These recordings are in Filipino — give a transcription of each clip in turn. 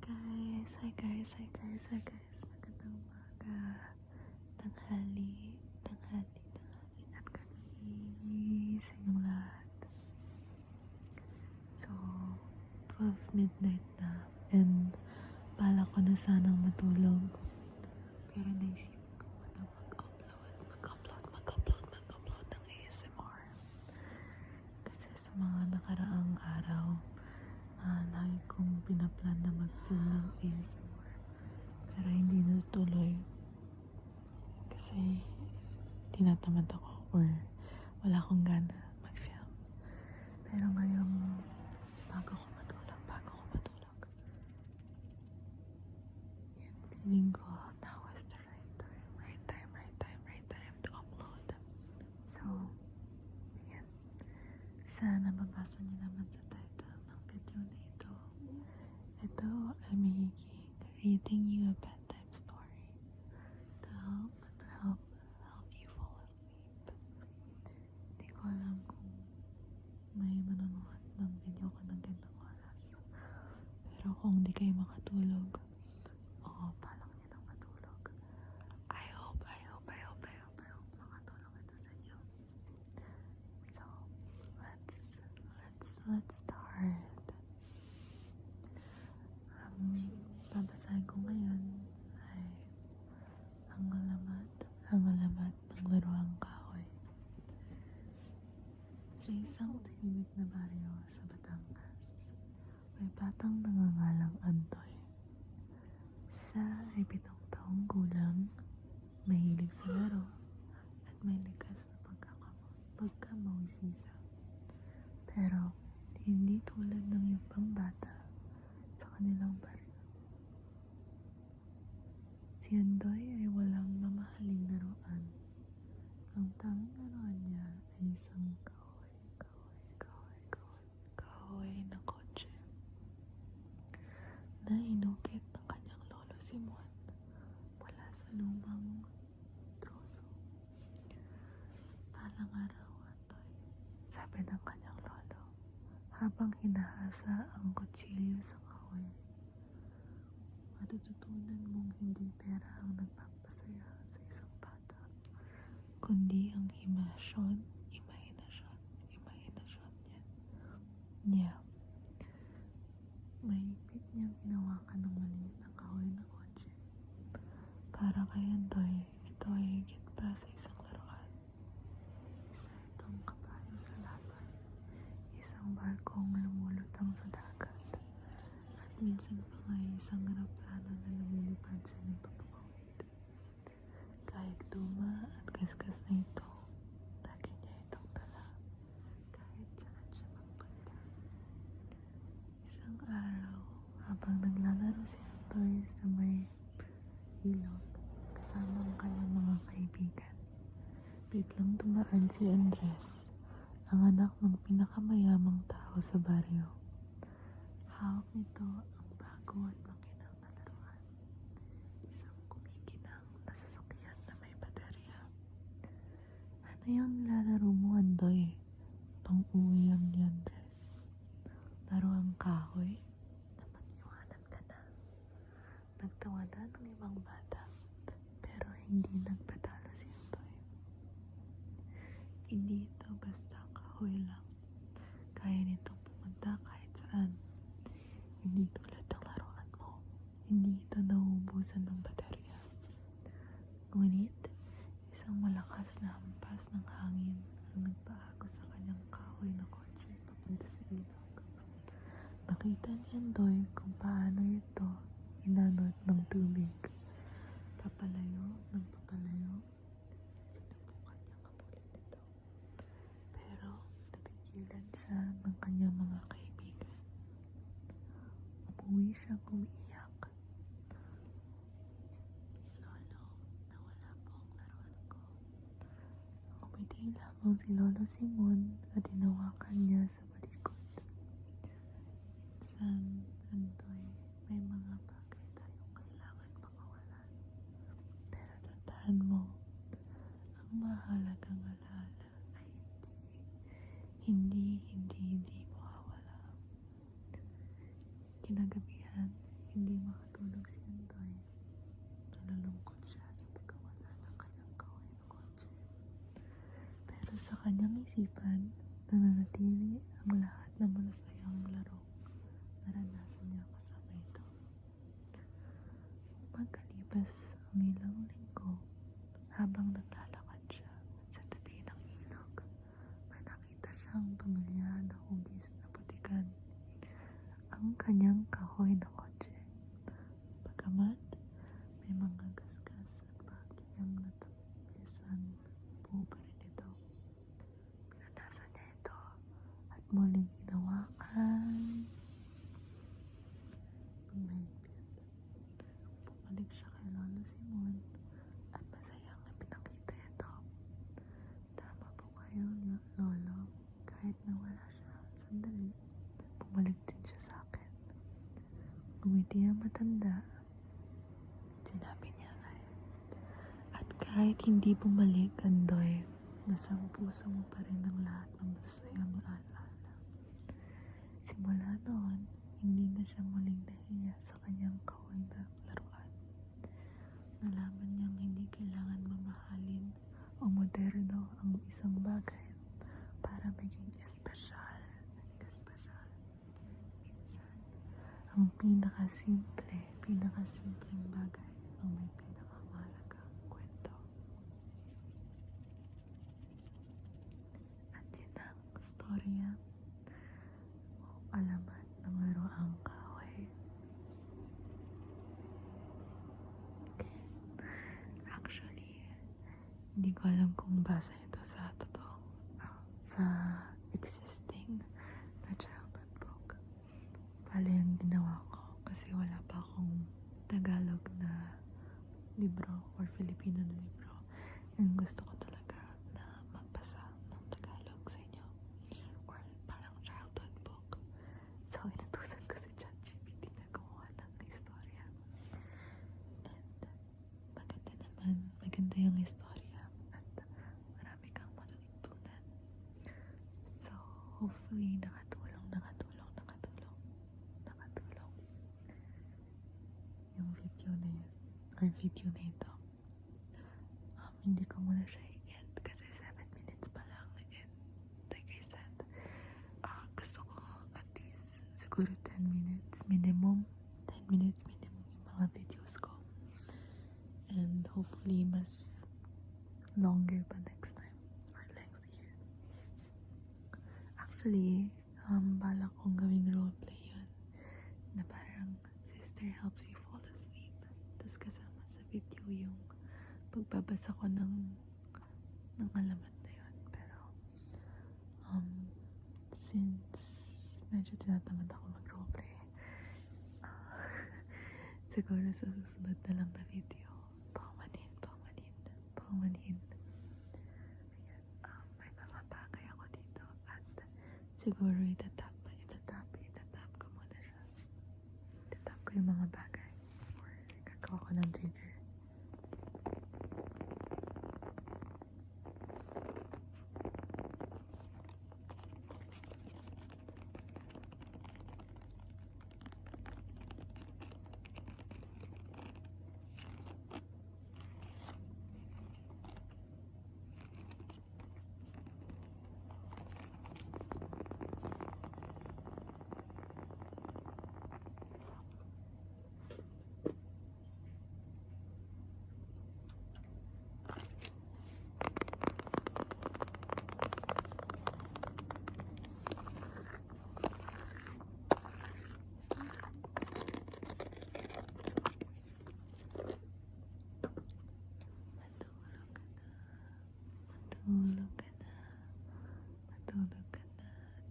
Hi guys, magandang umaga, tanghali, at gabi sa inyong lahat. So, 12 midnight na, and bala ko na sanang matulog, pero naisip ko na mag-upload ng ASMR. Kasi sa mga nakaraang araw, lagi kong pinaplan na mag-film ng ASMR, pero hindi natutuloy kasi tinatamad ako or wala akong gana mag-film. Pero ngayong bago ko matulog, yan, feeling ko now is the right time to upload. So, yan, sana mabasa niyo naman sa title ng video na ito. Ito ay magiging reading you a bedtime story to help you fall asleep. Hindi ko alam kung may manonood ng video ko ng gandang oras. Pero kung di kayo makatulog, palang nyo nang matulog. I hope makatulog ito sa inyo. So, let's start. Babasahin ko ngayon ay ang alamat ng laruang kahoy. Sa isang tahimik na baryo sa Batangas, may batang nangangalang Antoy. Siya ay 7 taong gulang, mahilig sa laro, at may likas na pagkamawisisa. Pero hindi tulad ng ibang bata sa kanilang baryo. Si Antoy ay walang mamahaling laruan. Ang tanging laruan niya ay isang kahoy na kotse na inukit ng kanyang lolo Simon mula sa lumang troso. Balang araw, Antoy, sabi ng kanyang lolo, habang hinahasa ang kutsilyo sa kahoy, matututunan mong hindi pera ang nagpapasaya sa isang bata, kundi ang imahinasyon niya. Mahigpit niyang hinawakan ng maliit na kahoy na kotse. Para kay Antoy, ito ay higit pa sa isang laruan. Isa itong kabayo sa laban, isang barkong lumulutang sa dagat, at minsan pa nga isang eroplano na lumilipad sa iyong papawid. Kahit luma at gasgas na ito, lagi niya itong dala, kahit saan siya magpunta. Isang araw, habang naglalaro si Antoy sa may ilog kasama ang kanyang mga kaibigan, biglang dumaan si Andres, ang anak ng pinakamayamang tao sa baryo. Hawak nito ang bago at makinang na laruan, isang kumikinang na sasakyan na may baterya. Ano yung nilalaro mo, Antoy? Pang-uwi ni Andres. Laruang kahoy? Napaniwanan ka na. Nagtawanan ng ibang bata, pero hindi nagpatalo si Antoy. Hindi ito basta kahoy lang. Kaya nitong pumunta kahit saan. Hindi tulad ng laruan mo. Hindi ito nauubusan ng baterya. Ngunit, isang malakas na hampas ng hangin ang nagpaagos sa kanyang kahoy na kotse papunta sa ilog. Nakita ni Antoy kung paano ito inanod ng tubig. Papalayo, sinubukan niyang habulin ito. Pero napigilan siya ng kanyang mga kaibigan. Umuwi siyang umiiyak. Lolo, nawala po ang laruan ko. Umiti lamang si Lolo Simon at hinawakan niya sa balikod. Minsan, Antoy, may mga bagay tayong kailangan makawalan. Pero tandaan mo, ang mahalagang alaala ay hindi mawawala. Kinagabihan, hindi makatulog si Andoy. Nalulungkot siya sa pagkawala ng kanyang kahoy na kotse. Pero sa kanyang isipan, nananatili ang lahat ng masasayang laro naranasan niya kasama ito. Magkalipas ang ilang linggo, habang naglalakad siya sa tabi ng ilog, may nakita siyang pamilya na hugis na putikan ang kanyang kahoy na kotse. Pagkamat may mga gasgas at bahagyang natapisan, buo pa rin ito. Pinanasan niya ito at muling hinawakan ng mahigpit. Bumalik siya kay Lolo Simon at masayang ipinakita ito. Tama po kayo, Lolo. Kahit nawala siya sandali, bumalik din siya sa akin. Ngumiti ang matanda. Sinabi niya at kahit hindi bumalik, Andoy, nasang puso mo pa rin ang lahat ng masasayang alaala. Simula noon, hindi na siya muling nahiya sa kanyang kahoy na laruan. Nalaman niyang hindi kailangan mamahalin o moderno ang isang bagay para maging espesyal. Minsan, ang pinakasimpleng bagay ang may pinakamahalagang kwento. At yun ang storya o alamat ng laruang kahoy. Actually, hindi ko alam kung basa ito sa sa existing na childhood book. Bale yung ginawa ko kasi wala pa akong Tagalog na libro or Filipino na libro, and gusto ko talaga na magbasa ng Tagalog sa inyo or parang childhood book. So inutusan ko si ChatGPT na gumawa ng istorya, and maganda yung istorya at marami kang matututunan. So hopefully nakatulong yung video na ito. Hindi ko muna siya i-end kasi 7 minutes pa lang, and like I said, gusto ko at least siguro 10 minutes minimum yung mga videos ko, and hopefully mas longer pa next time or lengthier. Actually, balak kong gawing roleplay yun na parang sister helps you fall asleep, tapos kasama sa video yung pagbabasa ko ng alamat na yun. Pero since medyo tinatamad ako mag-roleplay, siguro sa susunod na lang na video, paumanhin. Ayan, may mga bagay ako dito at siguro itatap ko muna siya. Itatap ko yung mga bagay or gagawa ko ng trigger. Matulog ka na.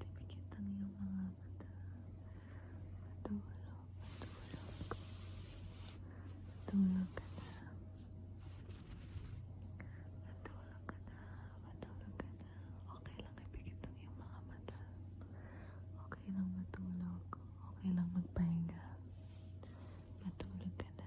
Tipikit ang iyong mga mata. Matulog ka na. Okay lang ipikit ang iyong mga mata. Okay lang matulog. Okay lang magpahinga. Matulog ka na.